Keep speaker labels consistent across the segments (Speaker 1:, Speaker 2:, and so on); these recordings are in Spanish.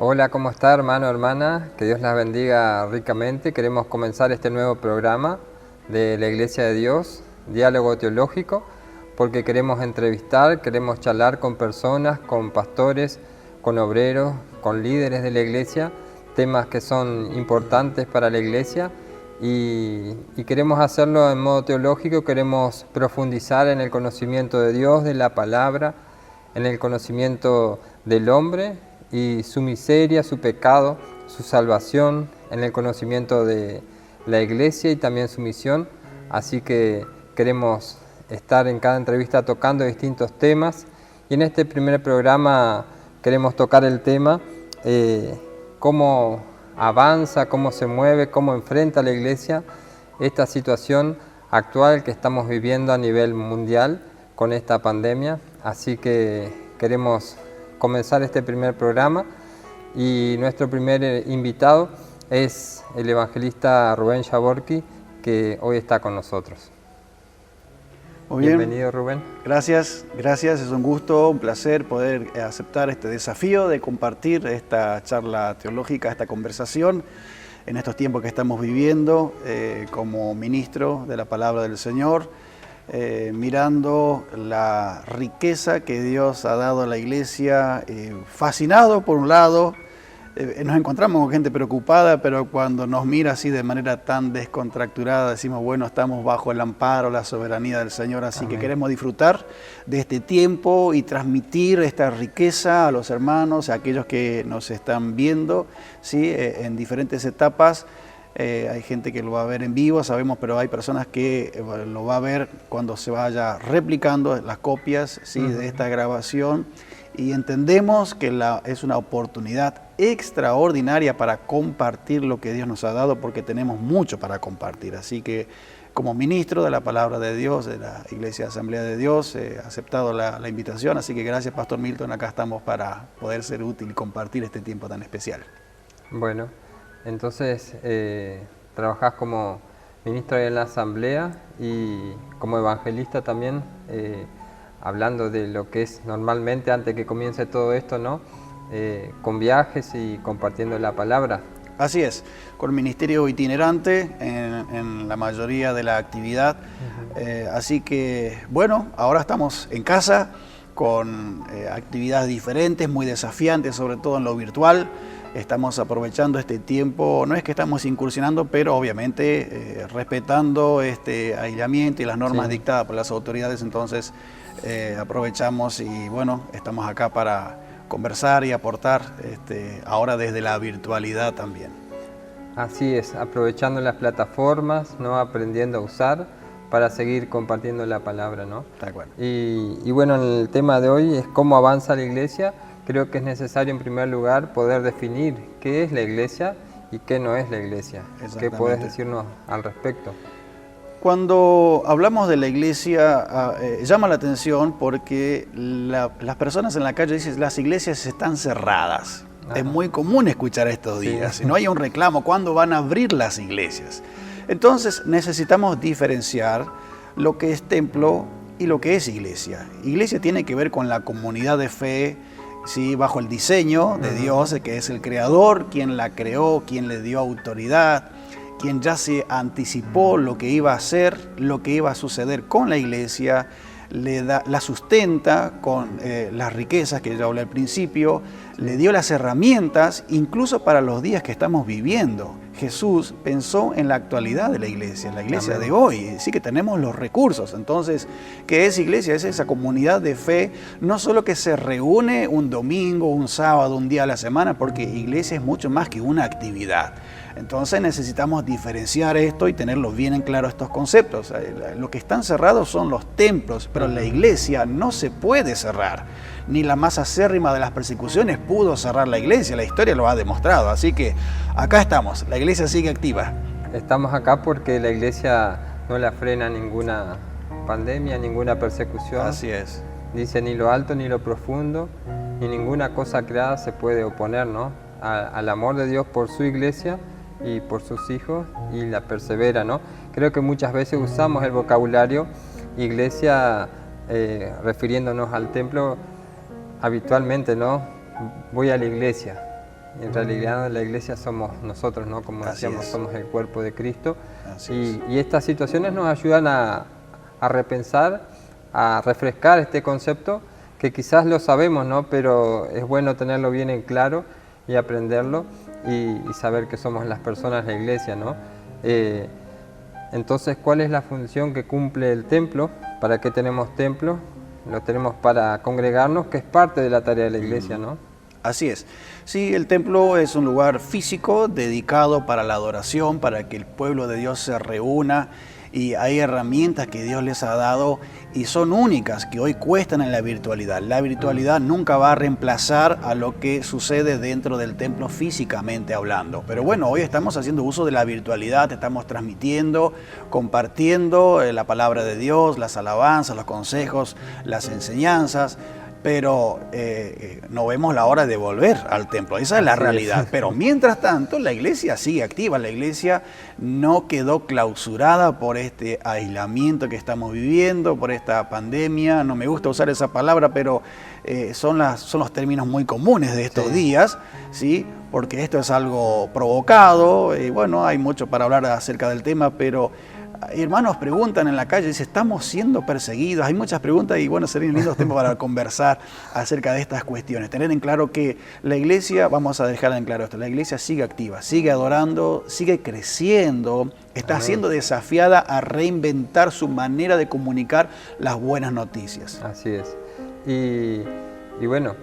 Speaker 1: Hola, ¿cómo está, hermano, hermana? Que Dios las bendiga ricamente. Queremos comenzar este nuevo programa de la Iglesia de Dios, Diálogo Teológico, porque queremos entrevistar, queremos charlar con personas, con pastores, con obreros, con líderes de la Iglesia, temas que son importantes para la Iglesia y queremos hacerlo en modo teológico, queremos profundizar en el conocimiento de Dios, de la palabra, en el conocimiento del hombre y su miseria, su pecado, su salvación, en el conocimiento de la Iglesia y también su misión. Así que queremos estar en cada entrevista tocando distintos temas y en este primer programa queremos tocar el tema cómo avanza, cómo se mueve, cómo enfrenta la Iglesia esta situación actual que estamos viviendo a nivel mundial con esta pandemia. Así que queremos comenzar este primer programa y nuestro primer invitado es el evangelista Rubén Jaborki, que hoy está con nosotros.
Speaker 2: Muy bien.
Speaker 1: Bienvenido, Rubén.
Speaker 2: Gracias, es un gusto, un placer poder aceptar este desafío de compartir esta charla teológica, esta conversación en estos tiempos que estamos viviendo como ministro de la palabra del Señor. Mirando la riqueza que Dios ha dado a la iglesia, fascinado por un lado, nos encontramos con gente preocupada, pero cuando nos mira así de manera tan descontracturada, decimos, bueno, estamos bajo el amparo, la soberanía del Señor, así
Speaker 1: Amén.
Speaker 2: Que queremos disfrutar de este tiempo y transmitir esta riqueza a los hermanos, a aquellos que nos están viendo, ¿sí? En diferentes etapas. Hay gente que lo va a ver en vivo, sabemos, pero hay personas que lo va a ver cuando se vaya replicando las copias, ¿sí? De esta grabación. Y entendemos que es una oportunidad extraordinaria para compartir lo que Dios nos ha dado, porque tenemos mucho para compartir. Así que como ministro de la palabra de Dios, de la Iglesia Asamblea de Dios, he aceptado la invitación. Así que gracias, Pastor Milton, acá estamos para poder ser útil y compartir este tiempo tan especial.
Speaker 1: Bueno, entonces trabajás como ministro en la Asamblea y como evangelista también, hablando de lo que es normalmente antes que comience todo esto, ¿no? Con viajes y compartiendo la palabra.
Speaker 2: Así es, con ministerio itinerante en la mayoría de la actividad. Así que, bueno, ahora estamos en casa con actividades diferentes, muy desafiantes, sobre todo en lo virtual. Estamos aprovechando este tiempo, no es que estamos incursionando, pero obviamente respetando este aislamiento y las normas dictadas por las autoridades. Entonces aprovechamos y bueno, estamos acá para conversar y aportar ahora desde la virtualidad también.
Speaker 1: Así es, aprovechando las plataformas, ¿no? Aprendiendo a usar para seguir compartiendo la palabra, ¿no?
Speaker 2: De acuerdo.
Speaker 1: Y bueno, el tema de hoy es cómo avanza la Iglesia. Creo que es necesario en primer lugar poder definir qué es la Iglesia y qué no es la Iglesia. ¿Qué puedes decirnos al respecto?
Speaker 2: Cuando hablamos de la iglesia, llama la atención porque las personas en la calle dicen las iglesias están cerradas. Ajá. Es muy común escuchar estos días. Sí. Si no hay un reclamo, ¿cuándo van a abrir las iglesias? Entonces necesitamos diferenciar lo que es templo y lo que es iglesia. Iglesia tiene que ver con la comunidad de fe, ¿sí? Bajo el diseño de Dios, que es el creador, quien la creó, quien le dio autoridad, quien ya se anticipó lo que iba a hacer, lo que iba a suceder con la iglesia, la sustenta con las riquezas que yo hablé al principio, le dio las herramientas, incluso para los días que estamos viviendo. Jesús pensó en la actualidad de la iglesia Amén. De hoy, sí que tenemos los recursos. Entonces, ¿qué es iglesia? Es esa comunidad de fe, no solo que se reúne un domingo, un sábado, un día a la semana, porque iglesia es mucho más que una actividad. Entonces necesitamos diferenciar esto y tenerlo bien en claro estos conceptos. Lo que están cerrados son los templos, pero la iglesia no se puede cerrar. Ni la más acérrima de las persecuciones pudo cerrar la iglesia, la historia lo ha demostrado. Así que acá estamos, la iglesia sigue activa.
Speaker 1: Estamos acá porque la iglesia no la frena ninguna pandemia, ninguna persecución.
Speaker 2: Así es.
Speaker 1: Dice ni lo alto ni lo profundo, ni ninguna cosa creada se puede oponer, ¿no? Al amor de Dios por su iglesia y por sus hijos, y la persevera, ¿no? Creo que muchas veces usamos el vocabulario iglesia refiriéndonos al templo habitualmente, ¿no? Voy a la iglesia En realidad la iglesia somos nosotros, ¿no? Como decíamos, somos el cuerpo de Cristo. Y estas situaciones nos ayudan a repensar, a refrescar este concepto que quizás lo sabemos, ¿no? Pero es bueno tenerlo bien en claro y aprenderlo y saber que somos las personas de la iglesia, ¿no? Entonces, ¿cuál es la función que cumple el templo? ¿Para qué tenemos templo? Lo tenemos para congregarnos, que es parte de la tarea de la iglesia, ¿no?
Speaker 2: Así es. Sí, el templo es un lugar físico dedicado para la adoración, para que el pueblo de Dios se reúna, y hay herramientas que Dios les ha dado y son únicas, que hoy cuestan en la virtualidad. La virtualidad nunca va a reemplazar a lo que sucede dentro del templo físicamente hablando. Pero bueno, hoy estamos haciendo uso de la virtualidad, estamos transmitiendo, compartiendo la palabra de Dios, las alabanzas, los consejos, las enseñanzas. Pero no vemos la hora de volver al templo, esa es la realidad. Pero mientras tanto, la iglesia sigue activa, la iglesia no quedó clausurada por este aislamiento que estamos viviendo, por esta pandemia. No me gusta usar esa palabra, pero son los términos muy comunes de estos días, ¿sí? Porque esto es algo provocado, y bueno, hay mucho para hablar acerca del tema, pero hermanos preguntan en la calle, dice, ¿estamos siendo perseguidos? Hay muchas preguntas y bueno, serían lindos tiempos para conversar acerca de estas cuestiones. Tener en claro que la iglesia, vamos a dejar en claro esto, la iglesia sigue activa, sigue adorando, sigue creciendo, está siendo desafiada a reinventar su manera de comunicar las buenas noticias.
Speaker 1: Así es. Y bueno,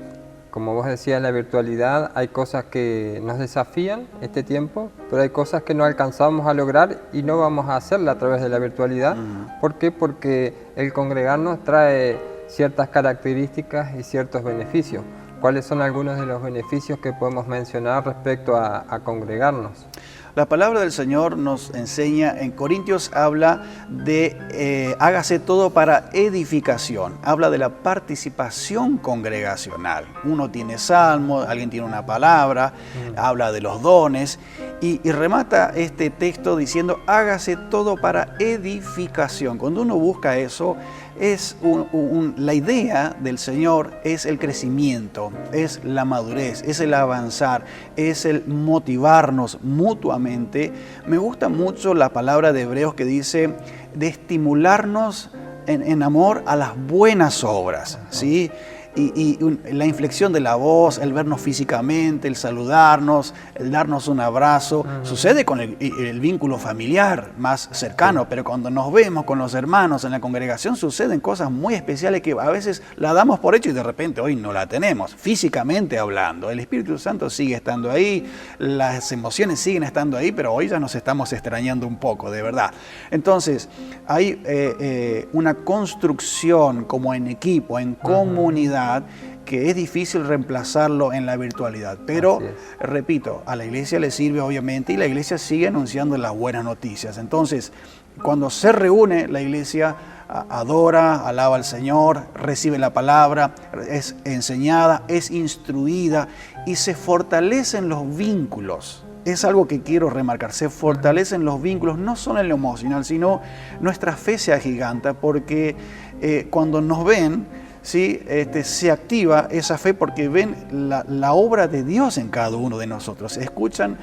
Speaker 1: como vos decías, en la virtualidad hay cosas que nos desafían este tiempo, pero hay cosas que no alcanzamos a lograr y no vamos a hacerla a través de la virtualidad. ¿Por qué? Porque el congregarnos trae ciertas características y ciertos beneficios. ¿Cuáles son algunos de los beneficios que podemos mencionar respecto a congregarnos?
Speaker 2: La palabra del Señor nos enseña, en Corintios habla de hágase todo para edificación, habla de la participación congregacional. Uno tiene salmo, alguien tiene una palabra, habla de los dones y remata este texto diciendo hágase todo para edificación. Cuando uno busca eso, es la idea del Señor es el crecimiento, es la madurez, es el avanzar, es el motivarnos mutuamente. Me gusta mucho la palabra de Hebreos que dice de estimularnos en amor a las buenas obras, ¿sí? Y la inflexión de la voz, el vernos físicamente, el saludarnos, el darnos un abrazo, sucede con el vínculo familiar más cercano, pero cuando nos vemos con los hermanos en la congregación suceden cosas muy especiales que a veces la damos por hecho y de repente hoy no la tenemos, físicamente hablando. El Espíritu Santo sigue estando ahí, las emociones siguen estando ahí, pero hoy ya nos estamos extrañando un poco, de verdad. Entonces, hay una construcción como en equipo, en comunidad, que es difícil reemplazarlo en la virtualidad. Pero, repito, a la iglesia le sirve obviamente y la iglesia sigue anunciando las buenas noticias. Entonces, cuando se reúne la iglesia, adora, alaba al Señor, recibe la palabra, es enseñada, es instruida y se fortalecen los vínculos. Es algo que quiero remarcar, se fortalecen los vínculos, no solo en lo emocional, sino nuestra fe se agiganta porque cuando nos ven, ¿sí? Se activa esa fe porque ven la obra de Dios en cada uno de nosotros. Escuchan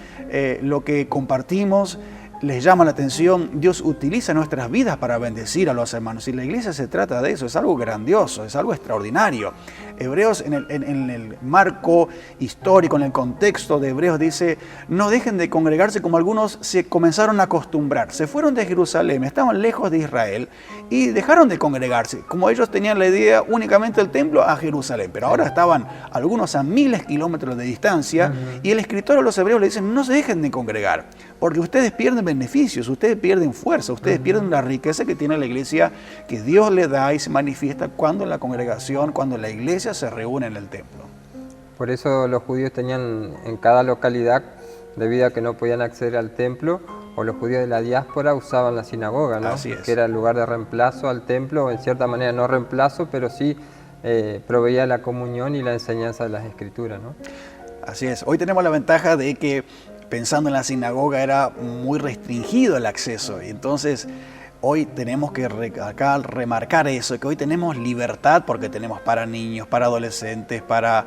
Speaker 2: lo que compartimos, les llama la atención. Dios utiliza nuestras vidas para bendecir a los hermanos. Y la iglesia se trata de eso, es algo grandioso, es algo extraordinario. Hebreos, en el marco histórico, en el contexto de Hebreos, dice, no dejen de congregarse como algunos se comenzaron a acostumbrar. Se fueron de Jerusalén, estaban lejos de Israel y dejaron de congregarse. Como ellos tenían la idea únicamente del templo a Jerusalén, pero ahora estaban algunos a miles de kilómetros de distancia y el escritor a los hebreos le dice, no se dejen de congregar, porque ustedes pierden beneficios, ustedes pierden fuerza, ustedes pierden la riqueza que tiene la iglesia, que Dios le da y se manifiesta cuando la congregación, cuando la iglesia se reúne en el templo.
Speaker 1: Por eso los judíos tenían en cada localidad, debido a que no podían acceder al templo, o los judíos de la diáspora usaban la sinagoga, ¿no?
Speaker 2: Así es.
Speaker 1: Que era el lugar de reemplazo al templo, en cierta manera no reemplazo, pero sí proveía la comunión y la enseñanza de las Escrituras, ¿no?
Speaker 2: Así es. Hoy tenemos la ventaja de que pensando en la sinagoga era muy restringido el acceso y entonces hoy tenemos que remarcar eso, que hoy tenemos libertad porque tenemos para niños, para adolescentes, para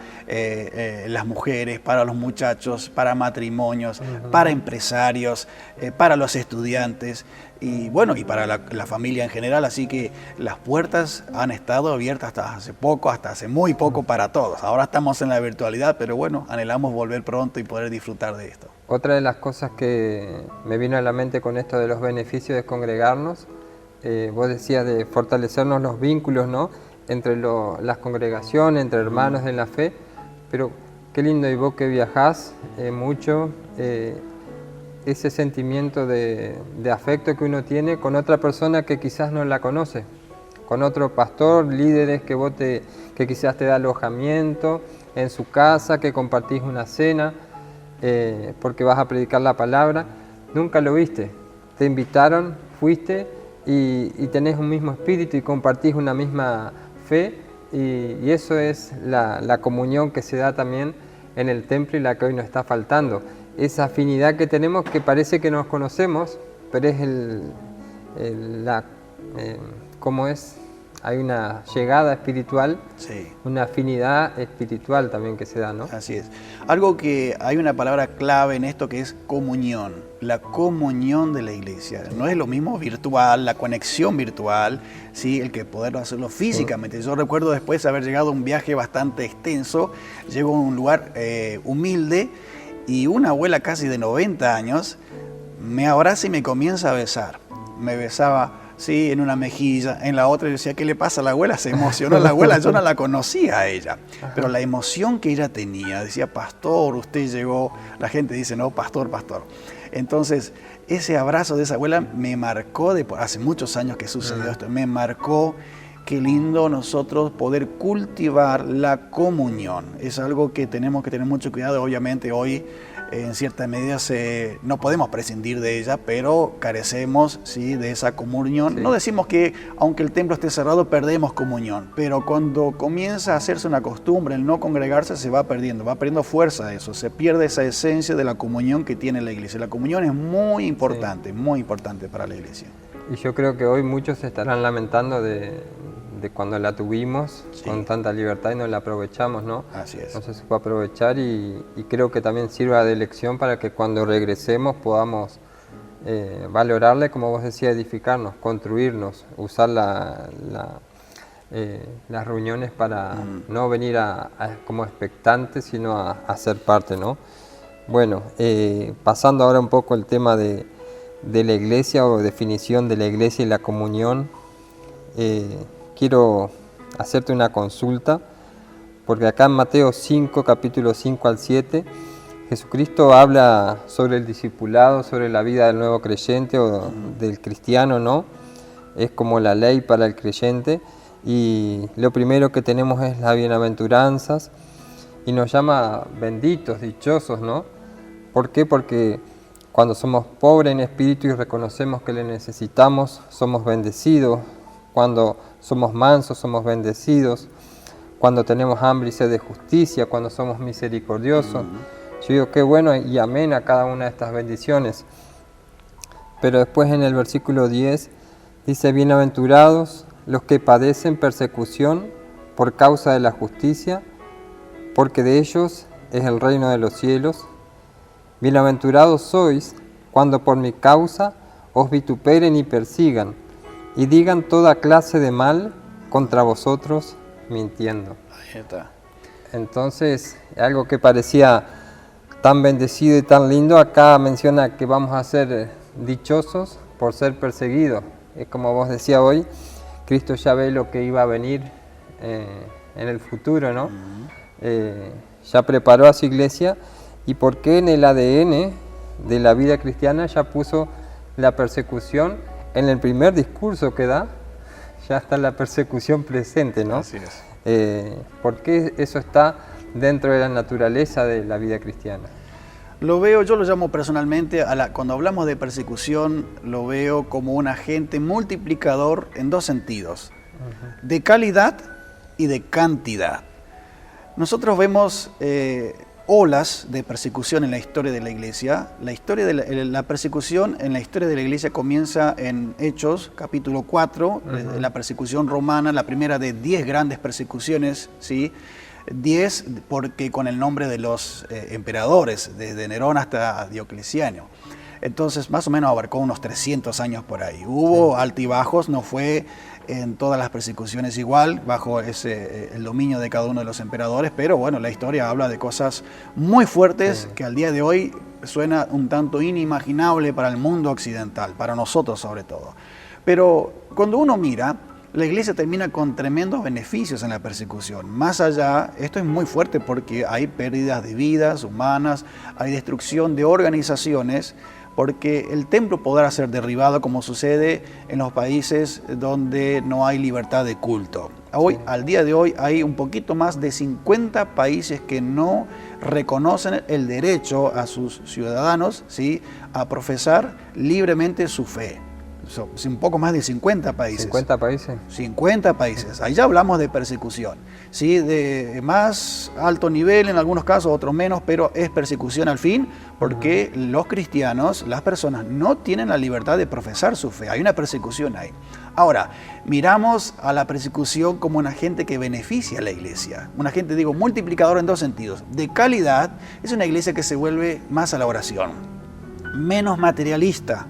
Speaker 2: las mujeres, para los muchachos, para matrimonios, para empresarios, para los estudiantes y bueno, y para la familia en general. Así que las puertas han estado abiertas hasta hace poco, hasta hace muy poco para todos. Ahora estamos en la virtualidad, pero bueno, anhelamos volver pronto y poder disfrutar de esto.
Speaker 1: Otra de las cosas que me vino a la mente con esto de los beneficios de congregarnos, vos decías de fortalecernos los vínculos, ¿no?, entre las congregaciones, entre hermanos en la fe, pero qué lindo, y vos que viajás mucho, ese sentimiento de afecto que uno tiene con otra persona que quizás no la conoce, con otro pastor, líderes que quizás te da alojamiento en su casa, que compartís una cena, porque vas a predicar la palabra, nunca lo viste, te invitaron, fuiste y tenés un mismo espíritu y compartís una misma fe y eso es la comunión que se da también en el templo y la que hoy nos está faltando. Esa afinidad que tenemos que parece que nos conocemos, pero es ¿cómo es? Hay una llegada espiritual,
Speaker 2: sí,
Speaker 1: una afinidad espiritual también que se da, ¿no?
Speaker 2: Así es. Algo que hay una palabra clave en esto que es comunión, la comunión de la iglesia. No es lo mismo virtual, la conexión virtual, ¿sí?, el que poder hacerlo físicamente. Yo recuerdo después de haber llegado a un viaje bastante extenso, llego a un lugar humilde y una abuela casi de 90 años me abraza y me comienza a besar. Me besaba, sí, en una mejilla, en la otra. Yo decía, ¿qué le pasa a la abuela? Se emocionó la abuela, yo no la conocía a ella. Pero la emoción que ella tenía, decía, pastor, usted llegó. La gente dice, no, pastor, pastor. Entonces, ese abrazo de esa abuela me marcó, hace muchos años que sucedió esto, me marcó. Qué lindo nosotros poder cultivar la comunión. Es algo que tenemos que tener mucho cuidado. Obviamente hoy en cierta medida no podemos prescindir de ella, pero carecemos, ¿sí?, de esa comunión. Sí. No decimos que aunque el templo esté cerrado perdemos comunión, pero cuando comienza a hacerse una costumbre el no congregarse se va perdiendo fuerza eso, se pierde esa esencia de la comunión que tiene la iglesia. La comunión es muy importante para la iglesia. Y
Speaker 1: yo creo que hoy muchos se estarán lamentando de cuando la tuvimos, sí, con tanta libertad y no la aprovechamos, ¿no?
Speaker 2: Así es.
Speaker 1: No se supo aprovechar y creo que también sirva de lección para que cuando regresemos podamos valorarla, como vos decías, edificarnos, construirnos, usar las reuniones para no venir como expectantes, sino a ser parte, ¿no? Bueno, pasando ahora un poco el tema de la iglesia o definición de la iglesia y la comunión, quiero hacerte una consulta, porque acá en Mateo 5, capítulo 5 al 7, Jesucristo habla sobre el discipulado, sobre la vida del nuevo creyente o del cristiano, ¿no? Es como la ley para el creyente y lo primero que tenemos es las bienaventuranzas y nos llama benditos, dichosos, ¿no? ¿Por qué? Porque cuando somos pobres en espíritu y reconocemos que le necesitamos, somos bendecidos. Cuando somos mansos, somos bendecidos. Cuando tenemos hambre y sed de justicia, cuando somos misericordiosos. Yo digo, qué bueno y amén a cada una de estas bendiciones. Pero después en el versículo 10 dice, bienaventurados los que padecen persecución por causa de la justicia, porque de ellos es el reino de los cielos. Bienaventurados sois cuando por mi causa os vituperen y persigan, y digan toda clase de mal contra vosotros mintiendo.
Speaker 2: Ahí está.
Speaker 1: Entonces, algo que parecía tan bendecido y tan lindo, acá menciona que vamos a ser dichosos por ser perseguidos. Es como vos decías hoy, Cristo ya ve lo que iba a venir en el futuro, ¿no? Ya preparó a su iglesia y porque en el ADN de la vida cristiana ya puso la persecución. En el primer discurso que da, ya está la persecución presente, ¿no?
Speaker 2: Así es.
Speaker 1: Porque eso está dentro de la naturaleza de la vida cristiana.
Speaker 2: Yo lo llamo personalmente, cuando hablamos de persecución, lo veo como un agente multiplicador en dos sentidos, de calidad y de cantidad. Nosotros vemos olas de persecución en la historia de la iglesia. La historia de la persecución en la historia de la iglesia comienza en Hechos, capítulo 4, la persecución romana, la primera de 10 grandes persecuciones, ¿sí? 10 porque con el nombre de los emperadores, desde Nerón hasta Diocleciano. Entonces, más o menos abarcó unos 300 años por ahí. Hubo altibajos, no fue en todas las persecuciones igual, bajo el dominio de cada uno de los emperadores, pero bueno, la historia habla de cosas muy fuertes que al día de hoy suena un tanto inimaginable para el mundo occidental, para nosotros sobre todo. Pero cuando uno mira, la iglesia termina con tremendos beneficios en la persecución. Más allá, esto es muy fuerte porque hay pérdidas de vidas humanas, hay destrucción de organizaciones, porque el templo podrá ser derribado como sucede en los países donde no hay libertad de culto. Hoy, al día de hoy, hay un poquito más de 50 países que no reconocen el derecho a sus ciudadanos, ¿sí?, a profesar libremente su fe. Un poco más de 50 países.
Speaker 1: ¿50 países?
Speaker 2: 50 países. Ahí ya hablamos de persecución, ¿sí? De más alto nivel en algunos casos, otros menos, pero es persecución al fin, porque los cristianos, las personas, no tienen la libertad de profesar su fe. Hay una persecución ahí. Ahora, miramos a la persecución como un agente que beneficia a la iglesia. Un agente, digo, multiplicador en dos sentidos. De calidad, es una iglesia que se vuelve más a la oración, menos materialista,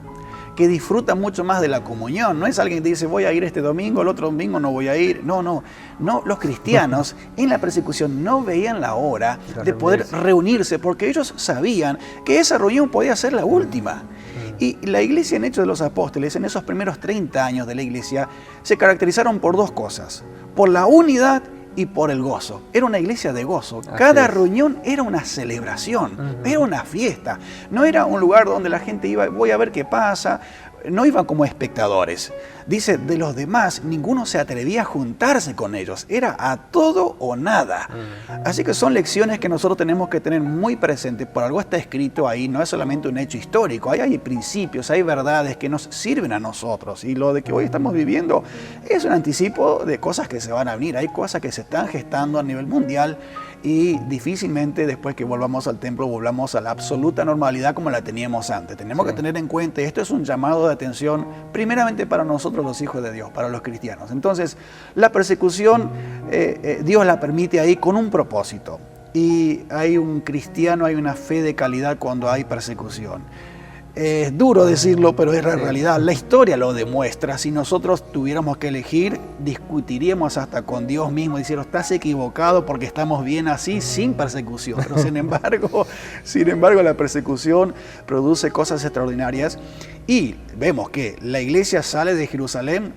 Speaker 2: que disfruta mucho más de la comunión. No es alguien que dice, voy a ir este domingo, el otro domingo no voy a ir. No, los cristianos en la persecución no veían la hora de poder reunirse, porque ellos sabían que esa reunión podía ser la última. Y la iglesia en Hechos de los Apóstoles, en esos primeros 30 años de la iglesia, se caracterizaron por dos cosas: por la unidad y por el gozo. Era una iglesia de gozo. Cada reunión era una celebración, era una fiesta. No era un lugar donde la gente iba, voy a ver qué pasa. No iban como espectadores. Dice, de los demás, ninguno se atrevía a juntarse con ellos. Era a todo o nada. Así que son lecciones que nosotros tenemos que tener muy presentes. Por algo está escrito ahí, no es solamente un hecho histórico. Ahí hay principios, hay verdades que nos sirven a nosotros. Y lo de que hoy estamos viviendo es un anticipo de cosas que se van a venir. Hay cosas que se están gestando a nivel mundial y difícilmente después que volvamos al templo volvamos a la absoluta normalidad como la teníamos antes. Tenemos que tener en cuenta, esto es un llamado de atención primeramente para nosotros los hijos de Dios, para los cristianos. Entonces, la persecución Dios la permite ahí con un propósito. Y hay un cristiano, hay una fe de calidad cuando hay persecución. Es duro decirlo, pero es la realidad. La historia lo demuestra. Si nosotros tuviéramos que elegir, discutiríamos hasta con Dios mismo, diciendo, estás equivocado porque estamos bien así, sin persecución. Pero sin embargo, la persecución produce cosas extraordinarias. Y vemos que la iglesia sale de Jerusalén,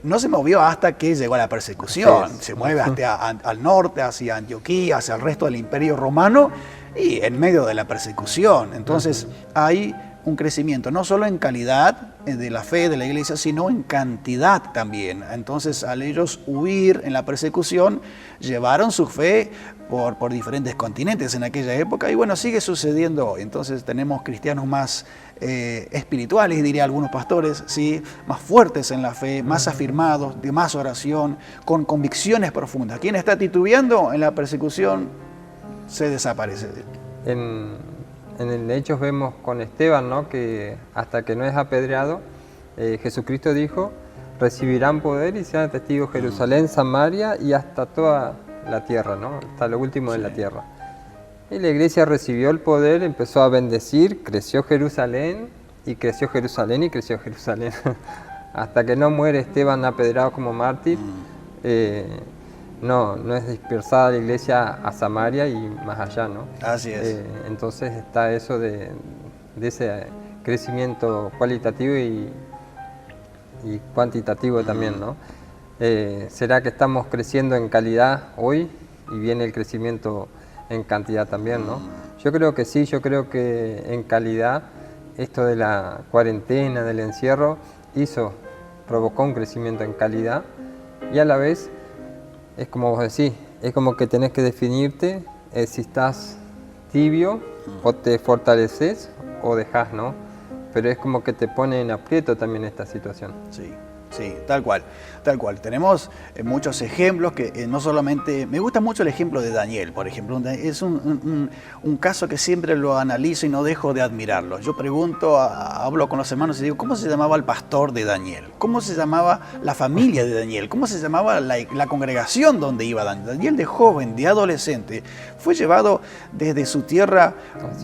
Speaker 2: no se movió hasta que llegó a la persecución. Se mueve hasta al norte, hacia Antioquía, hacia el resto del Imperio Romano, y en medio de la persecución. Entonces, hay un crecimiento, no solo en calidad de la fe de la iglesia, sino en cantidad también. Entonces, al ellos huir en la persecución, llevaron su fe por diferentes continentes en aquella época, y bueno, sigue sucediendo hoy. Entonces, tenemos cristianos más espirituales, diría algunos pastores, ¿sí?, más fuertes en la fe, más afirmados, de más oración, con convicciones profundas. Quien está titubeando en la persecución se desaparece.
Speaker 1: En el Hechos vemos con Esteban, ¿no?, que hasta que no es apedreado, Jesucristo dijo, recibirán poder y serán testigos de Jerusalén, Samaria y hasta toda la tierra, ¿no?, hasta lo último de la tierra. Y la iglesia recibió el poder, empezó a bendecir, creció Jerusalén y creció Jerusalén y creció Jerusalén. Hasta que no muere Esteban apedreado como mártir, no es dispersada la iglesia a Samaria y más allá, ¿no?
Speaker 2: Así es.
Speaker 1: Entonces está eso de ese crecimiento cualitativo y cuantitativo también, ¿no? ¿Será que estamos creciendo en calidad hoy y viene el crecimiento en cantidad también, ¿no? Yo creo que sí, yo creo que en calidad esto de la cuarentena, del encierro, provocó un crecimiento en calidad y a la vez es como vos decís, es como que tenés que definirte si estás tibio o te fortaleces o dejás, ¿no? Pero es como que te pone en aprieto también esta situación.
Speaker 2: Sí, sí, tal cual, tal cual. Tenemos muchos ejemplos que no solamente... Me gusta mucho el ejemplo de Daniel, por ejemplo. Es un caso que siempre lo analizo y no dejo de admirarlo. Yo pregunto, hablo con los hermanos y digo, ¿cómo se llamaba el pastor de Daniel? ¿Cómo se llamaba la familia de Daniel? ¿Cómo se llamaba la congregación donde iba Daniel? Daniel de joven, de adolescente, fue llevado desde su tierra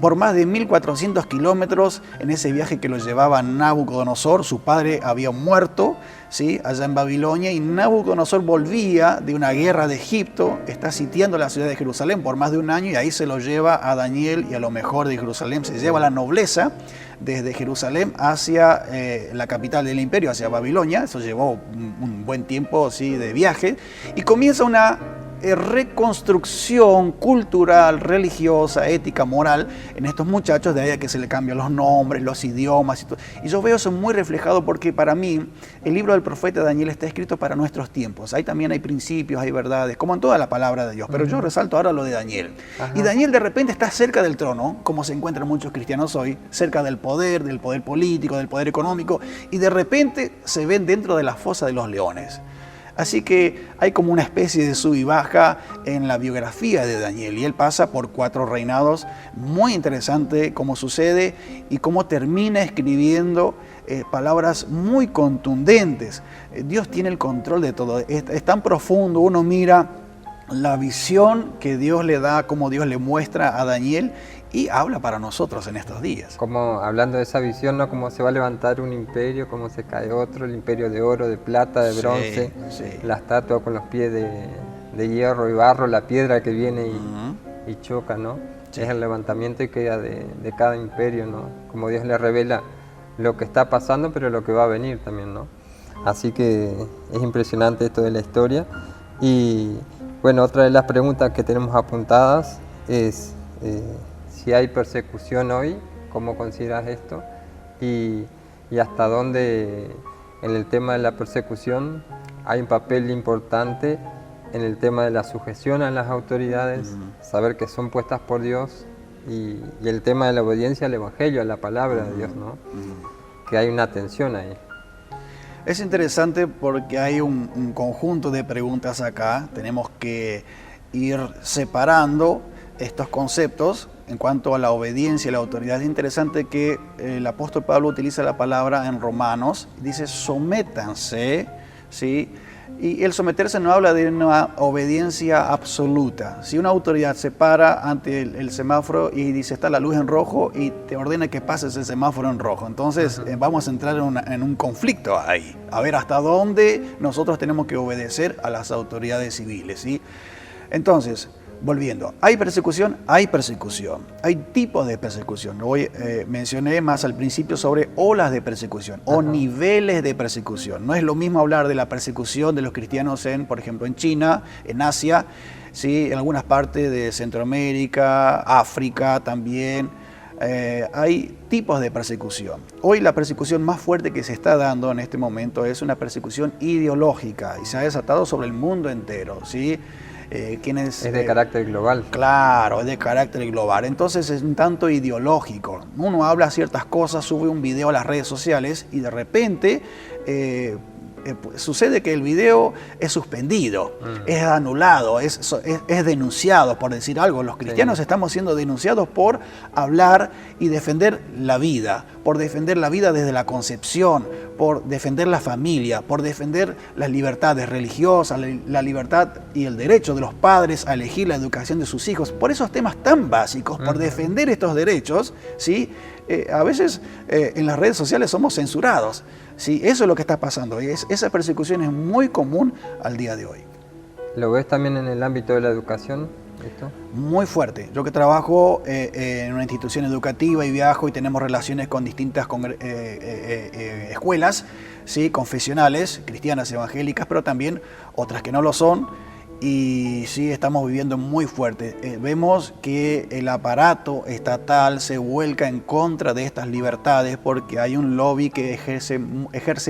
Speaker 2: por más de 1400 kilómetros en ese viaje que lo llevaba Nabucodonosor. Su padre había muerto, ¿sí?, allá en Babilonia, y Nabucodonosor volvía de una guerra de Egipto, está sitiando la ciudad de Jerusalén por más de un año, y ahí se lo lleva a Daniel y a lo mejor de Jerusalén, se lleva la nobleza desde Jerusalén hacia la capital del imperio, hacia Babilonia. Eso llevó un buen tiempo, ¿sí?, de viaje, y comienza una reconstrucción cultural, religiosa, ética, moral en estos muchachos, de ahí a que se le cambian los nombres, los idiomas y todo. Y yo veo eso muy reflejado porque para mí el libro del profeta Daniel está escrito para nuestros tiempos. Ahí también hay principios, hay verdades, como en toda la palabra de Dios, pero yo resalto ahora lo de Daniel. Ajá. Y Daniel de repente está cerca del trono, como se encuentran muchos cristianos hoy, cerca del poder político, del poder económico, y de repente se ven dentro de la fosa de los leones. Así que hay como una especie de sub y baja en la biografía de Daniel, y él pasa por 4 reinados. Muy interesante cómo sucede y cómo termina escribiendo palabras muy contundentes. Dios tiene el control de todo, es tan profundo. Uno mira la visión que Dios le da, cómo Dios le muestra a Daniel, y habla para nosotros en estos días.
Speaker 1: Como hablando de esa visión, ¿no?, cómo se va a levantar un imperio, cómo se cae otro, el imperio de oro, de plata, de bronce, sí. La estatua con los pies de hierro y barro, la piedra que viene y choca, ¿no? Sí. Es el levantamiento y queda de cada imperio, ¿no? Como Dios le revela lo que está pasando, pero lo que va a venir también, ¿no? Así que es impresionante esto de la historia. Y bueno, otra de las preguntas que tenemos apuntadas es... si hay persecución hoy, ¿cómo consideras esto? Y hasta dónde en el tema de la persecución hay un papel importante en el tema de la sujeción a las autoridades, saber que son puestas por Dios, y el tema de la obediencia al Evangelio, a la palabra de Dios, ¿no? Que hay una tensión ahí.
Speaker 2: Es interesante porque hay un conjunto de preguntas acá. Tenemos que ir separando estos conceptos en cuanto a la obediencia y la autoridad. Es interesante que el apóstol Pablo utiliza la palabra en Romanos, dice sométanse, ¿sí? Y el someterse no habla de una obediencia absoluta. Si una autoridad se para ante el semáforo y dice está la luz en rojo y te ordena que pases el semáforo en rojo, entonces vamos a entrar en un conflicto ahí, a ver hasta dónde nosotros tenemos que obedecer a las autoridades civiles, ¿sí? Entonces, volviendo, ¿hay persecución? Hay persecución. Hay tipos de persecución. Hoy mencioné más al principio sobre olas de persecución o niveles de persecución. No es lo mismo hablar de la persecución de los cristianos por ejemplo, en China, en Asia, ¿sí?, en algunas partes de Centroamérica, África también. Hay tipos de persecución. Hoy la persecución más fuerte que se está dando en este momento es una persecución ideológica y se ha desatado sobre el mundo entero, ¿sí?
Speaker 1: Es de carácter global.
Speaker 2: Claro, es de carácter global. Entonces es un tanto ideológico. Uno habla ciertas cosas, sube un video a las redes sociales y de repente sucede que el video es suspendido, es anulado, es denunciado, por decir algo. Los cristianos estamos siendo denunciados por hablar y defender la vida, por defender la vida desde la concepción, por defender la familia, por defender las libertades religiosas, la libertad y el derecho de los padres a elegir la educación de sus hijos. Por esos temas tan básicos, por defender estos derechos, ¿sí? A veces en las redes sociales somos censurados. Sí, eso es lo que está pasando. Esa persecución es muy común al día de hoy.
Speaker 1: ¿Lo ves también en el ámbito de la educación? ¿Esto?
Speaker 2: Muy fuerte. Yo que trabajo en una institución educativa y viajo y tenemos relaciones con distintas escuelas, ¿sí?, confesionales, cristianas, evangélicas, pero también otras que no lo son. Y sí, estamos viviendo muy fuerte. Vemos que el aparato estatal se vuelca en contra de estas libertades porque hay un lobby que ejerce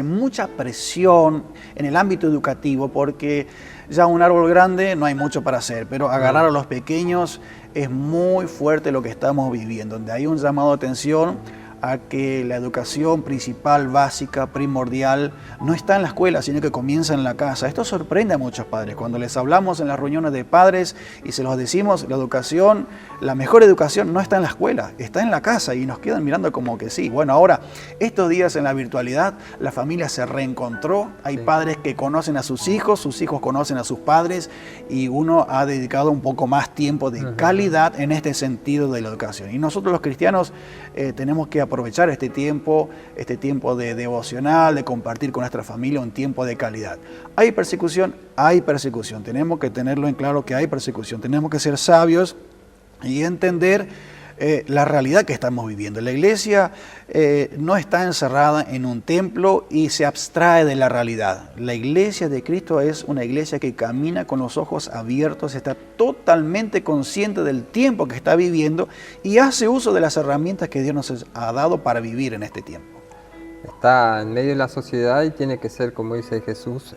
Speaker 2: mucha presión en el ámbito educativo, porque ya un árbol grande no hay mucho para hacer, pero agarrar a los pequeños es muy fuerte lo que estamos viviendo, donde hay un llamado de atención a que la educación principal, básica, primordial, no está en la escuela, sino que comienza en la casa. Esto sorprende a muchos padres. Cuando les hablamos en las reuniones de padres y se los decimos, la educación, la mejor educación no está en la escuela, está en la casa, y nos quedan mirando como que sí. Bueno, ahora, estos días en la virtualidad, la familia se reencontró, hay padres que conocen a sus hijos conocen a sus padres, y uno ha dedicado un poco más tiempo de calidad en este sentido de la educación. Y nosotros los cristianos tenemos que aprovechar este tiempo de devocional, de compartir con nuestra familia un tiempo de calidad. ¿Hay persecución? Hay persecución. Tenemos que tenerlo en claro que hay persecución. Tenemos que ser sabios y entender la realidad que estamos viviendo. La iglesia no está encerrada en un templo y se abstrae de la realidad. La iglesia de Cristo es una iglesia que camina con los ojos abiertos, está totalmente consciente del tiempo que está viviendo y hace uso de las herramientas que Dios nos ha dado para vivir en este tiempo.
Speaker 1: Está en medio de la sociedad y tiene que ser, como dice Jesús,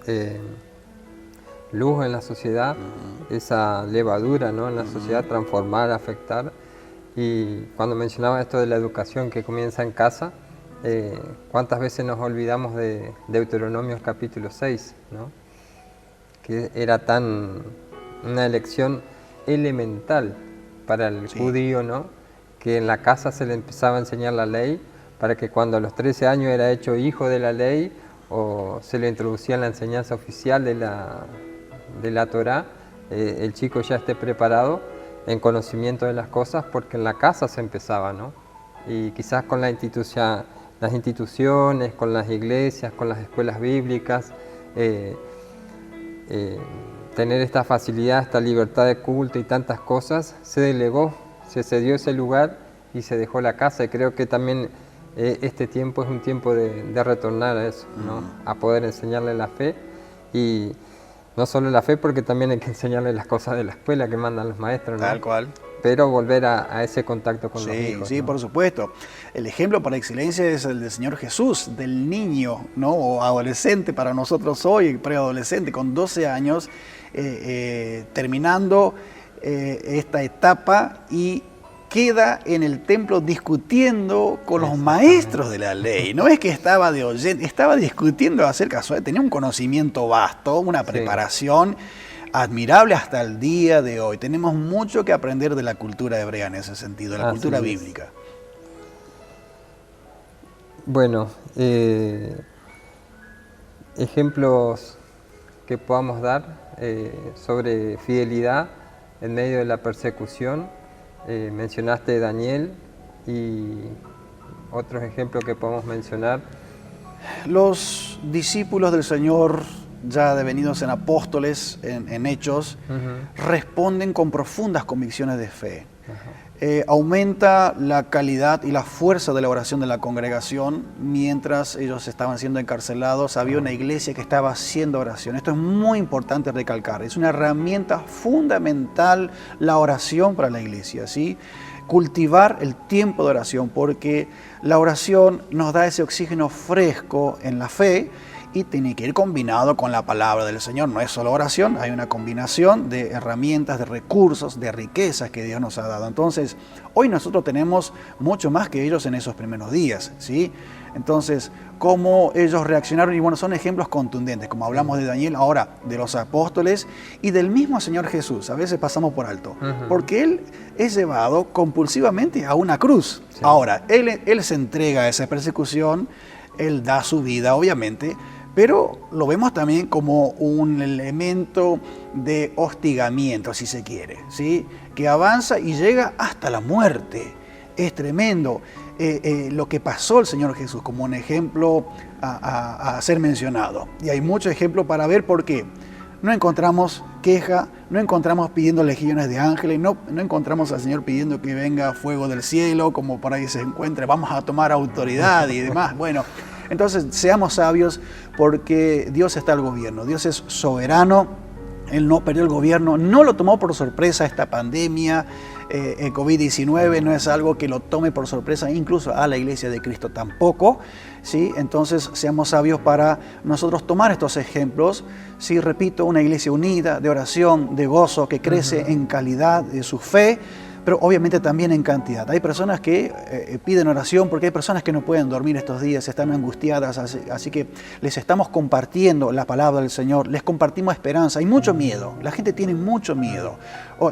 Speaker 1: luz en la sociedad, esa levadura, ¿no?, en la sociedad, transformar, afectar. Y cuando mencionaba esto de la educación que comienza en casa, ¿cuántas veces nos olvidamos de Deuteronomio capítulo 6, ¿no?, que era una elección elemental para el judío, ¿no?, que en la casa se le empezaba a enseñar la ley, para que cuando a los 13 años era hecho hijo de la ley o se le introducía en la enseñanza oficial de la Torá, el chico ya esté preparado en conocimiento de las cosas, porque en la casa se empezaba, ¿no? Y quizás con las instituciones, con las iglesias, con las escuelas bíblicas, tener esta facilidad, esta libertad de culto y tantas cosas, se delegó, se cedió ese lugar y se dejó la casa. Y creo que también este tiempo es un tiempo de retornar a eso, ¿no?, a poder enseñarle la fe. Y no solo la fe, porque también hay que enseñarle las cosas de la escuela que mandan los maestros, ¿no?
Speaker 2: Tal cual.
Speaker 1: Pero volver a ese contacto con los hijos.
Speaker 2: Sí, ¿no? Por supuesto. El ejemplo por excelencia es el del Señor Jesús, del niño, ¿no?, o adolescente para nosotros hoy, preadolescente, con 12 años, terminando esta etapa, y queda en el templo discutiendo con los maestros de la ley. No es que estaba de oyente, estaba discutiendo acerca, tenía un conocimiento vasto, una preparación admirable hasta el día de hoy. Tenemos mucho que aprender de la cultura hebrea en ese sentido, de la cultura bíblica. Bueno,
Speaker 1: ejemplos que podamos dar sobre fidelidad en medio de la persecución. Mencionaste Daniel, y otros ejemplos que podemos mencionar.
Speaker 2: Los discípulos del Señor, ya devenidos en apóstoles, en hechos, responden con profundas convicciones de fe. Aumenta la calidad y la fuerza de la oración de la congregación. Mientras ellos estaban siendo encarcelados, había una iglesia que estaba haciendo oración. Esto es muy importante recalcar. Es una herramienta fundamental la oración para la iglesia, ¿sí? Cultivar el tiempo de oración, porque la oración nos da ese oxígeno fresco en la fe, y tiene que ir combinado con la palabra del Señor. No es solo oración, hay una combinación de herramientas, de recursos, de riquezas que Dios nos ha dado. Entonces, hoy nosotros tenemos mucho más que ellos en esos primeros días, ¿sí? Entonces, cómo ellos reaccionaron, y bueno, son ejemplos contundentes, como hablamos de Daniel, ahora de los apóstoles y del mismo Señor Jesús. A veces pasamos por alto, porque Él es llevado compulsivamente a una cruz. Sí. Ahora, él se entrega a esa persecución, Él da su vida, obviamente, pero lo vemos también como un elemento de hostigamiento, si se quiere, ¿sí? Que avanza y llega hasta la muerte. Es tremendo lo que pasó el Señor Jesús, como un ejemplo a ser mencionado. Y hay muchos ejemplos para ver por qué. No encontramos queja, no encontramos pidiendo legiones de ángeles, no encontramos al Señor pidiendo que venga fuego del cielo, como por ahí se encuentre, vamos a tomar autoridad y demás. Bueno, entonces seamos sabios, porque Dios está al gobierno, Dios es soberano, Él no perdió el gobierno, no lo tomó por sorpresa esta pandemia, el COVID-19 no es algo que lo tome por sorpresa, incluso a la Iglesia de Cristo tampoco, ¿sí? Entonces seamos sabios para nosotros tomar estos ejemplos, ¿sí? Repito, una iglesia unida, de oración, de gozo, que crece en calidad de su fe, pero obviamente también en cantidad. Hay personas que piden oración porque hay personas que no pueden dormir estos días, están angustiadas, así que les estamos compartiendo la palabra del Señor, les compartimos esperanza. Hay mucho miedo, la gente tiene mucho miedo.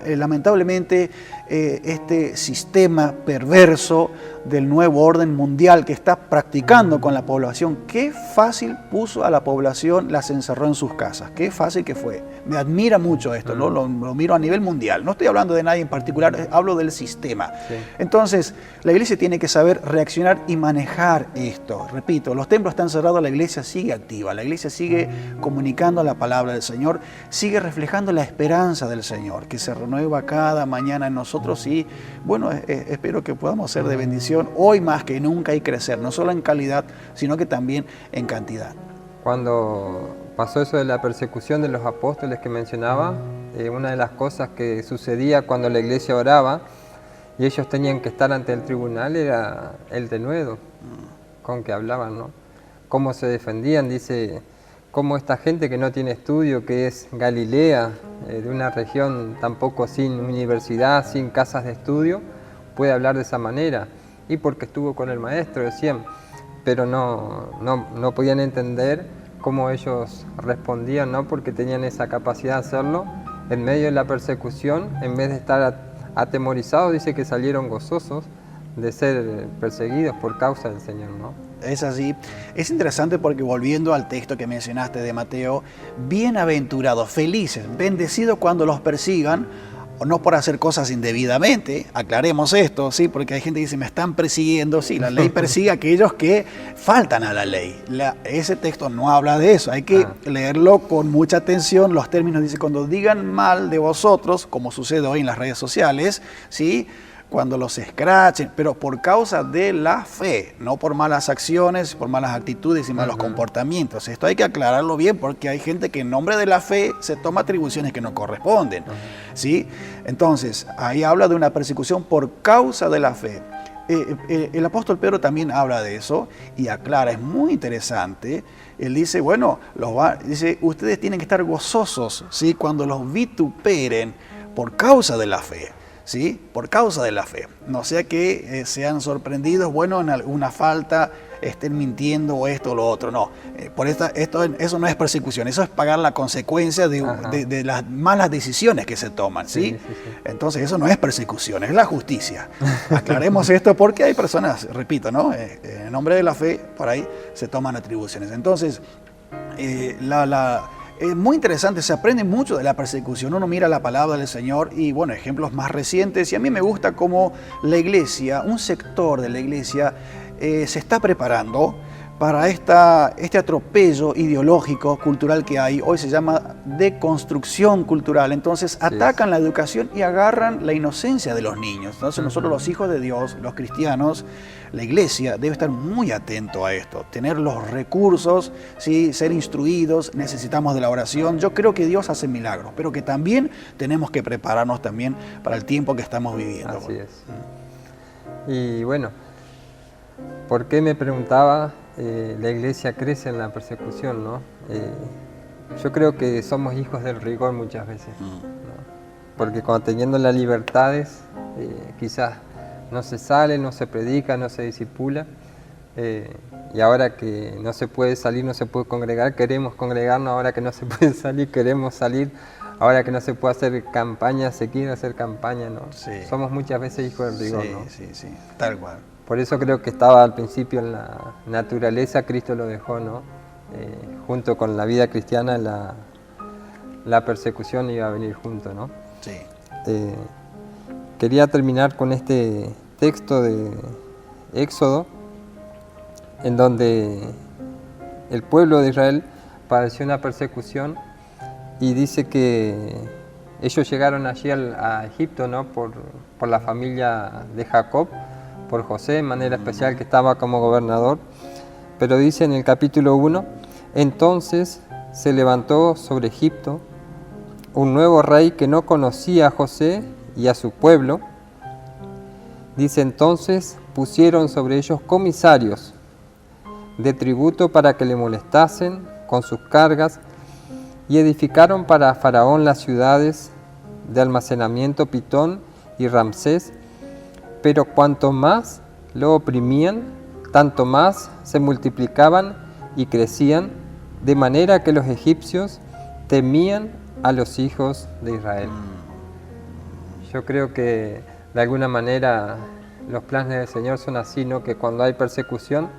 Speaker 2: Lamentablemente, este sistema perverso del nuevo orden mundial que está practicando con la población, qué fácil puso a la población, las encerró en sus casas, qué fácil que fue. Me admira mucho esto, ¿no? Lo miro a nivel mundial, no estoy hablando de nadie en particular, hablo del sistema. Sí. Entonces, la iglesia tiene que saber reaccionar y manejar esto. Repito, los templos están cerrados, la iglesia sigue activa, la iglesia sigue comunicando la palabra del Señor, sigue reflejando la esperanza del Señor, que se renueva cada mañana en nosotros y, bueno, espero que podamos ser de bendición hoy más que nunca y crecer, no solo en calidad, sino que también en cantidad.
Speaker 1: Cuando pasó eso de la persecución de los apóstoles que mencionaba, una de las cosas que sucedía cuando la iglesia oraba y ellos tenían que estar ante el tribunal era el denuedo con que hablaban, ¿no? Cómo se defendían, dice, cómo esta gente que no tiene estudio, que es Galilea, de una región tampoco sin universidad, sin casas de estudio, puede hablar de esa manera. Y porque estuvo con el maestro, decían, pero no podían entender cómo ellos respondían, ¿no? Porque tenían esa capacidad de hacerlo en medio de la persecución, en vez de estar atemorizados, dice que salieron gozosos de ser perseguidos por causa del Señor, ¿no?
Speaker 2: Es así. Es interesante porque volviendo al texto que mencionaste de Mateo, bienaventurados, felices, bendecidos cuando los persigan, no por hacer cosas indebidamente, aclaremos esto, ¿sí? Porque hay gente que dice, me están persiguiendo, sí, la ley persigue a aquellos que faltan a la ley. Ese texto no habla de eso, hay que leerlo con mucha atención, los términos, dice, cuando digan mal de vosotros, como sucede hoy en las redes sociales, ¿sí? Cuando los escrachen, pero por causa de la fe, no por malas acciones, por malas actitudes y malos comportamientos. Esto hay que aclararlo bien porque hay gente que en nombre de la fe se toma atribuciones que no corresponden, ¿sí? Entonces, ahí habla de una persecución por causa de la fe. El apóstol Pedro también habla de eso y aclara, es muy interesante. Él dice, bueno, dice, ustedes tienen que estar gozosos, ¿sí? Cuando los vituperen por causa de la fe. ¿Sí? Por causa de la fe. No sea que sean sorprendidos, bueno, en alguna falta, estén mintiendo o esto o lo otro. No, eso no es persecución, eso es pagar la consecuencia de las malas decisiones que se toman. ¿Sí? Sí. Entonces eso no es persecución, es la justicia. Aclaremos esto porque hay personas, repito, ¿no? En nombre de la fe, por ahí se toman atribuciones. Entonces, es muy interesante, se aprende mucho de la persecución, uno mira la palabra del Señor y bueno, ejemplos más recientes, y a mí me gusta cómo la iglesia, un sector de la iglesia se está preparando para este atropello ideológico, cultural que hay. Hoy se llama deconstrucción cultural. Entonces atacan la educación y agarran la inocencia de los niños. Entonces nosotros los hijos de Dios, los cristianos, la iglesia debe estar muy atento a esto, tener los recursos, ¿sí? Ser instruidos, necesitamos de la oración. Yo creo que Dios hace milagros, pero que también tenemos que prepararnos también para el tiempo que estamos viviendo.
Speaker 1: Así es. Y bueno, ¿por qué me preguntaba? La iglesia crece en la persecución, ¿no? Yo creo que somos hijos del rigor muchas veces, ¿no? Porque cuando teniendo las libertades, quizás no se sale, no se predica, no se discipula, y ahora que no se puede salir, no se puede congregar, queremos congregarnos, ahora que no se puede salir, queremos salir, ahora que no se puede hacer campaña, se quiere hacer campaña, ¿no? Sí. Somos muchas veces hijos del rigor, ¿no?
Speaker 2: Sí, tal cual.
Speaker 1: Por eso creo que estaba al principio en la naturaleza, Cristo lo dejó, ¿no? Junto con la vida cristiana, la persecución iba a venir junto, ¿no?
Speaker 2: Sí.
Speaker 1: Quería terminar con este texto de Éxodo, en donde el pueblo de Israel padeció una persecución y dice que ellos llegaron allí a Egipto, ¿no? Por la familia de Jacob, por José, de manera especial, que estaba como gobernador. Pero dice en el capítulo 1, entonces se levantó sobre Egipto un nuevo rey que no conocía a José y a su pueblo. Dice, entonces pusieron sobre ellos comisarios de tributo para que le molestasen con sus cargas y edificaron para Faraón las ciudades de almacenamiento Pitón y Ramsés, pero cuanto más lo oprimían, tanto más se multiplicaban y crecían, de manera que los egipcios temían a los hijos de Israel. Yo creo que de alguna manera los planes del Señor son así, ¿no? Que cuando hay persecución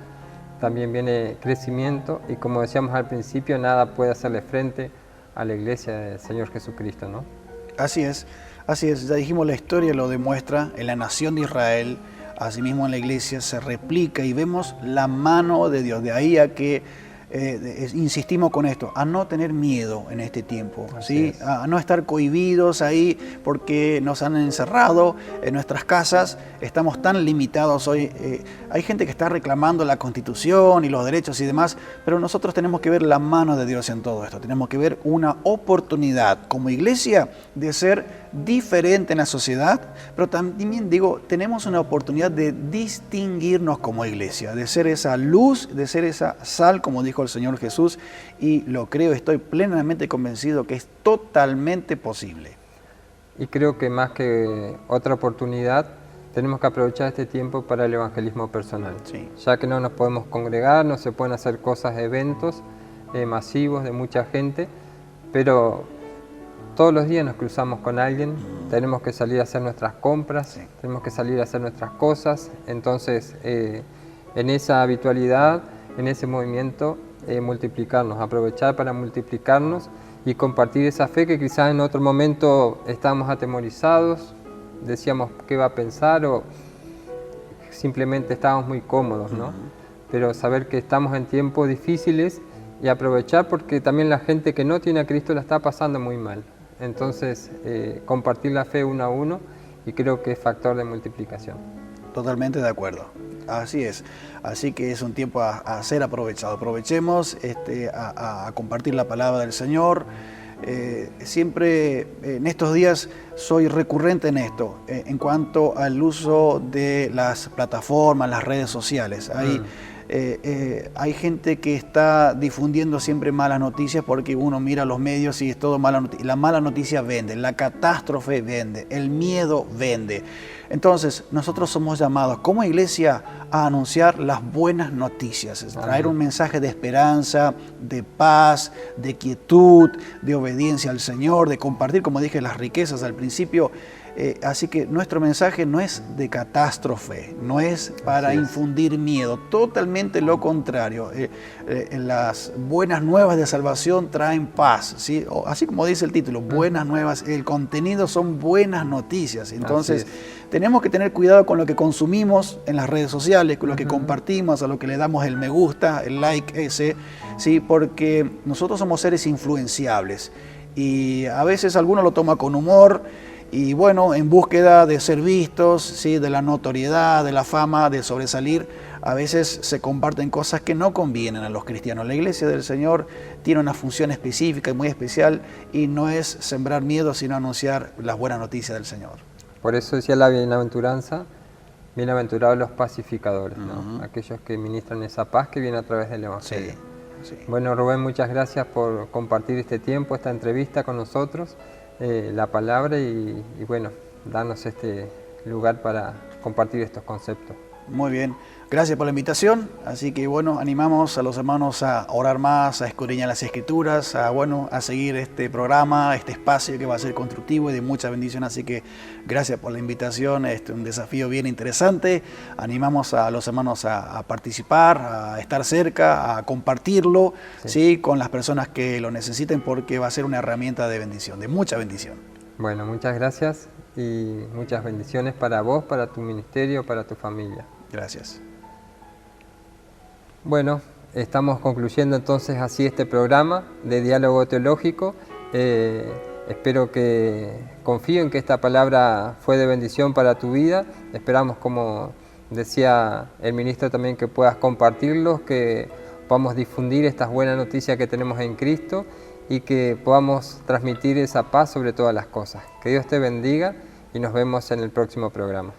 Speaker 1: también viene crecimiento y, como decíamos al principio, nada puede hacerle frente a la iglesia del Señor Jesucristo, ¿no?
Speaker 2: Así es, ya dijimos, la historia lo demuestra en la nación de Israel, asimismo en la iglesia se replica y vemos la mano de Dios. De ahí a que insistimos con esto, a no tener miedo en este tiempo, ¿sí? A no estar cohibidos ahí porque nos han encerrado en nuestras casas, estamos tan limitados hoy. Hay gente que está reclamando la Constitución y los derechos y demás, pero nosotros tenemos que ver la mano de Dios en todo esto, tenemos que ver una oportunidad como iglesia de ser diferente en la sociedad, pero también digo, tenemos una oportunidad de distinguirnos como iglesia, de ser esa luz, de ser esa sal, como dijo el Señor Jesús, y lo creo, estoy plenamente convencido que es totalmente posible.
Speaker 1: Y creo que más que otra oportunidad, tenemos que aprovechar este tiempo para el evangelismo personal.
Speaker 2: Sí.
Speaker 1: Ya que no nos podemos congregar, no se pueden hacer cosas, eventos masivos de mucha gente, pero todos los días nos cruzamos con alguien, tenemos que salir a hacer nuestras compras, tenemos que salir a hacer nuestras cosas. Entonces, en esa habitualidad, en ese movimiento, multiplicarnos, aprovechar para multiplicarnos y compartir esa fe que quizás en otro momento estábamos atemorizados, decíamos qué va a pensar o simplemente estábamos muy cómodos, ¿no? Pero saber que estamos en tiempos difíciles y aprovechar, porque también la gente que no tiene a Cristo la está pasando muy mal. Entonces, compartir la fe uno a uno, y creo que es factor de multiplicación. Totalmente de acuerdo.
Speaker 2: Así es. Así que es un tiempo a ser aprovechado. Aprovechemos a compartir la palabra del Señor. Siempre en estos días soy recurrente en esto, en cuanto al uso de las plataformas, las redes sociales. Hay gente que está difundiendo siempre malas noticias porque uno mira los medios y es todo mala noticia. La mala noticia vende, la catástrofe vende, el miedo vende. Entonces, nosotros somos llamados como iglesia a anunciar las buenas noticias, traer un mensaje de esperanza, de paz, de quietud, de obediencia al Señor, de compartir, como dije, las riquezas al principio. Así que nuestro mensaje no es de catástrofe, no es para infundir miedo, totalmente lo contrario. Las buenas nuevas de salvación traen paz, ¿sí? Así como dice el título, buenas nuevas, el contenido son buenas noticias. Entonces tenemos que tener cuidado con lo que consumimos en las redes sociales, con lo que compartimos, a lo que le damos el me gusta, el like ese, ¿sí? Porque nosotros somos seres influenciables y a veces alguno lo toma con humor. Y bueno, en búsqueda de ser vistos, ¿sí? De la notoriedad, de la fama, de sobresalir, a veces se comparten cosas que no convienen a los cristianos. La iglesia del Señor tiene una función específica y muy especial, y no es sembrar miedo, sino anunciar las buenas noticias del Señor.
Speaker 1: Por eso decía la bienaventuranza, bienaventurados los pacificadores, ¿no? Aquellos que ministran esa paz que viene a través del Evangelio. Sí. Bueno, Rubén, muchas gracias por compartir este tiempo, esta entrevista con nosotros. La palabra y bueno, darnos este lugar para compartir estos conceptos.
Speaker 2: Muy bien, gracias por la invitación. Así que bueno, animamos a los hermanos a orar más, a escudriñar las Escrituras, a seguir este programa, este espacio que va a ser constructivo y de mucha bendición. Así que gracias por la invitación, un desafío bien interesante. Animamos a los hermanos a participar, a estar cerca, a compartirlo, ¿sí? Con las personas que lo necesiten, porque va a ser una herramienta de bendición, de mucha bendición.
Speaker 1: Bueno, muchas gracias y muchas bendiciones para vos, para tu ministerio, para tu familia.
Speaker 2: Gracias.
Speaker 1: Bueno, estamos concluyendo entonces así este programa de diálogo teológico. Espero que confíen que esta palabra fue de bendición para tu vida. Esperamos, como decía el ministro también, que puedas compartirlos, que podamos difundir estas buenas noticias que tenemos en Cristo y que podamos transmitir esa paz sobre todas las cosas. Que Dios te bendiga y nos vemos en el próximo programa.